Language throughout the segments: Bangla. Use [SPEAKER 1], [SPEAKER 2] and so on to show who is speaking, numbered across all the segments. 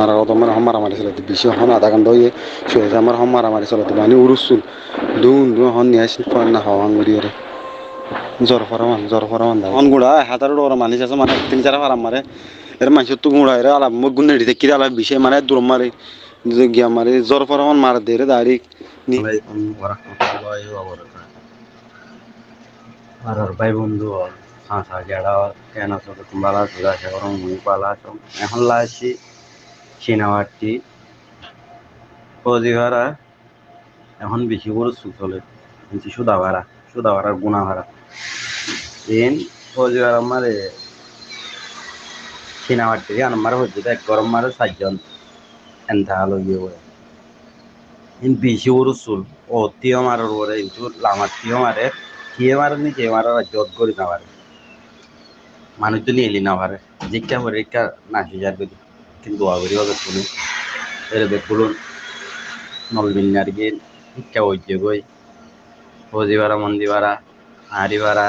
[SPEAKER 1] আর তোমার হামারা মারি চলে বেশি হন আধা ঘন্টা হয়ে শুয়ে আমার হামারা মারি চলে মানে উরুসুল দুন দুন হন নিয়ে আসি না হাওয়া গুড়িয়ে জ্বর ফরামান হন গুড়া হাতার ওর মানিস আছে মানে তিন চার ফারাম মারে এর মানুষের তো গুড়া এর আলাপ মুখ গুণ রেখে কিরে আলাপ বিষয় মানে দূর মারে গিয়া মারে জ্বর ফরামান মার দে রে দাঁড়ি
[SPEAKER 2] আর ভাই বন্ধু হাঁসা গেড়া কেন আছো তোমরা আছো আশা করো মুই পালা আছো এখন লাসি সিনেমাটি ফৌজি ভাড়া এখন বেশি করে চলে কিন্তু সুদা ভাড়ার গুণা ভাড়া এন ফৌজি ভাড়া মারে সিনেমাটি আমার হচ্ছে এক গরম মারে 4 জন এনথা আলো গিয়ে বলে ইন বেশি করে চুল ও তিও মারার পরে কিন্তু লামার তিও মারে কিয়ে মারে নি কে মারার জত করি না পারে মানুষ তো নিয়ে এলি না পারে জিজ্ঞা করে নাচি যার করি কিন্তু দোয়া করি ওদের শুনে এর দেখুন নলবিল নারগিল শিক্ষা হইতে গই ফৌজি ভাড়া মন্দি ভাড়া হাঁড়ি ভাড়া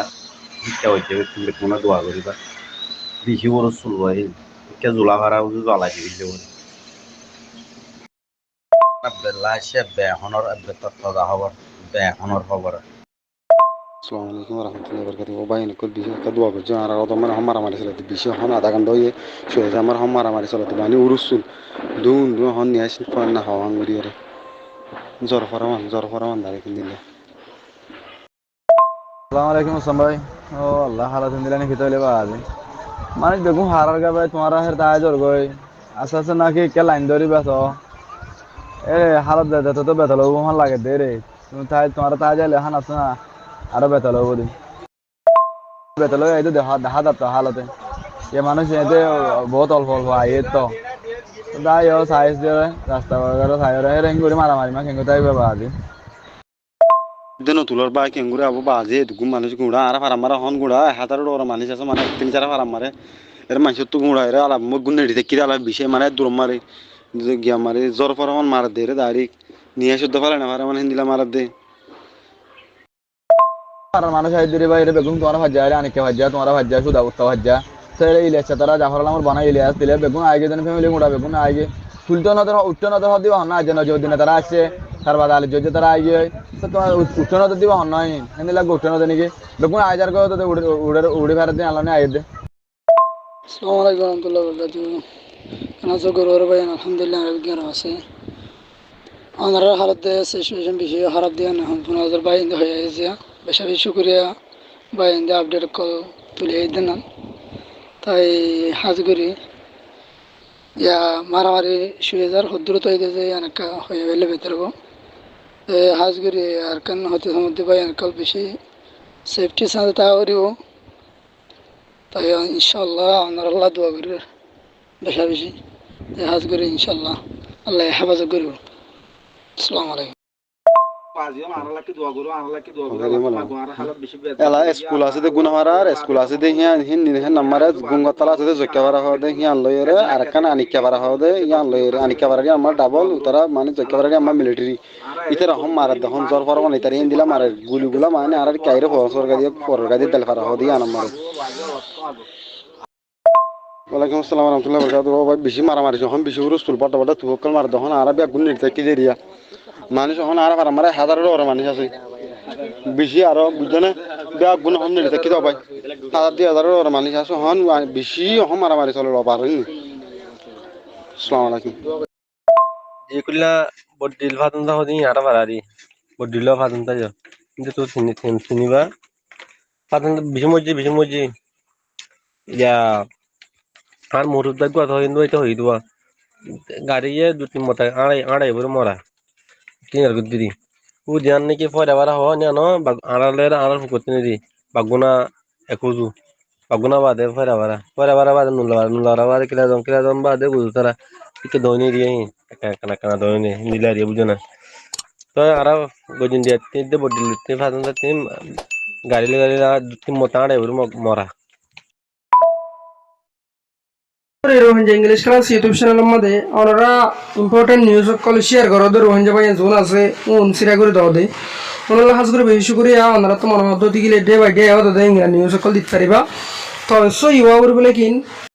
[SPEAKER 2] শিক্ষা হইতে গই তুমি কোনো দোয়া করিবা বেশি বড় চুল হয় শিক্ষা জোলা ভাড়া জ্বলাই দিবি বলে লাইছে বেহনের তত্ত্বদা খবর বেহনের খবর
[SPEAKER 1] আসসালামু আলাইকুম রহমতুল্লাহি বারাকাতুহু ভাই নিকট বিশেষ একটা দোয়া করছি আর তোমার হামারা মারি চলে বেশি হন আধা ঘন্টা হয়ে শুয়ে আমার হামারা মারি চলে মানে উরুসুল দুন দুন হন নিয়ে আসি না হাওয়া গুড়িয়ে জ্বর ফরামান দাঁড়িয়ে দিলে
[SPEAKER 3] আসসালামু আলাইকুম আসলাম ভাই ও আল্লাহ হালাত দিলানি খেতে হইলে বাজ মানে দেখুন হারার গা ভাই তোমার হের তাই জোর গই আস্তে আস্তে নাকি কে লাইন ধরি বেত এ হালত দে তো বেতল হবো লাগে দে রে তুমি তাই তোমার তাই যাইলে হান আছে না আরো বেতল হবো দিন বেতল এই তো দেখা যাত হালতে এ মানুষ এতে বহুত অল্প অল্প আইয়ে তো তাই ও সাইজ দিয়ে রাস্তা সাইজ রেং করে মারামারি মা কেঙ্গো তাই বাবা আজি
[SPEAKER 1] দেন তুলার বা কেঙ্গুরে আবো বাজে দুগুম মানুষ গুড়া আর ফারাম মারা হন গুড়া হাতার ওর মানুষ আছে মানে তিন চার ফারাম মারে এর মানুষের তো গুড়া এর আলাপ মুখ গুণ রেখে কিরে আলাপ বিষয় মানে দূর মারে গিয়া মারে জ্বর ফরামান মার দে রে দাঁড়ি নিয়ে শুদ্ধ ফেলে না ফারে মানে হিন্দিলা মার দে
[SPEAKER 3] আর মানুষ আই দিরে ভাই রে বেগুন তোমার ভাজ্জা রে আনিকে ভাজ্জা তোমার ভাজ্জা সুদা উত্তা ভাজ্জা সেরে ইলিয়াস তারা জাফর আলম বানাই ইলিয়াস দিলে বেগুন আইগে দেন ফ্যামিলি মুড়া বেগুন আইগে ফুলতো নদর উঠতো নদর হদিবা হন না যেন যদি তারা আসছে তার বাদ আলে যদি তারা আইগে তো তোমার উঠতো নদর দিবা হন নয় এনে লাগবে উঠতো নদর নাকি বেগুন আইজার গো তো উড়ে ফেরত দিন আলো আই দে
[SPEAKER 4] আসসালামু আলাইকুম রহমতুল্লাহ বরকাতুহু কেন আছো গরুর ভাই আলহামদুলিল্লাহ বিজ্ঞান আছে আমার হালত সিচুয়েশন বেশি খারাপ দিয়ে না এখন 15,000 বাইন্দে হয়ে গেছে বেশি বেশি শুক্রিয়া বাইন্দে আপডেট কল তুলে দিন না তাই হাজ করি ইয়া মারামারি শুয়ে দ্রুত হইতেছে অনেক হয়ে গেলে ভেতরবো হাজ করি আর কেন হতে সমুদ্র ভাই অনেকাল বেশি সেফটির সাথে তা করিব তাই ইনশাআল্লাহ আপনার আল্লাহ দোয়া করি বেশা বেশি হাজ করি ইনশাআল্লাহ আল্লাহ হেফাজত করব আসসালামু আলাইকুম
[SPEAKER 1] এলা স্কুল আছে দে গুনাহারার স্কুল আছে দে হিয়া হিন হিন নাম্বারে গুঙ্গতলা আছে দে জক্কাবারা হয় দে হিয়ান লয়রে আর কান আনিকাবারা হয় দে ইয়ান লয়রে আনিকাবারা আমার ডাবল তারা মানে জক্কাবারা আমার মিলিটারি ইতারা হম মারা দহন জর ফর মানে তার হিন দিলা মারে গুলিগুলা মানে আর কাইরে ফসরগা দিয়ে ফরগা দিয়ে তেলফারা হয় দিয়া নাম্বার ওয়ালাইকুম আসসালাম রহমতুল্লাহ বরকাতুহু ভাই বেশি মারামারি যখন বেশি রুস্তুল পাটা পাটা তুকল মার দহন আর বেগুন নিতে কি দেরিয়া মানুষ এখন আর আমার হাজারেরও ওরা মানুষ আছে বেশি আরো বুঝছে বেগুন হন নিতে কি ভাই 1,000-2,000 ওরা মানুষ আছে হন বেশি হন মারামারি চলে পারেন আসসালামু আলাইকুম
[SPEAKER 2] যেগুলা বডিল ফাতন হদি আটা পারারি বডিল ফাতন তাই কিন্তু তো চিনিবা ফাতন বেশি মজি ইয়া আর মোটর দাগ কথা কিন্তু এটা হই দিবা গাড়িয়ে 2-3 মতা আড়াই বড় মরা কিনার দিদি ও ধ্যান নাকি পরে আবার হওয়া জানো আড়ালের আড়াল করতে নিদি বাগুনা একুজু বাগুনা বাদে পরে আবার বাদে নুলার বাদে কিলা জন বাদে বুঝু তারা টিকে দইনি দিয়ে কানা দইনি নিলা দিয়ে বুঝো না তো আর গজিন দিয়ে তিনটে বডিল তিন ফাতন তিন গাড়ি 2-3 মতা আড়াই বড় মরা
[SPEAKER 5] रोहिंजा इंग्लिश क्लास यूट्यूब चैनल मध्ये ओनरा इंपॉर्टेंट न्यूज कॉल शेयर करो दे रोहिंजा भाई जोन আছে উন সিরা করে দাও দে ওনারা হাজ করে বেশি করে ওনারা তো মনে হতো দিলে ডে বাই ডে হতো দে নিউজ কল দিতে পারিবা তো সো ইউআর বলে কিন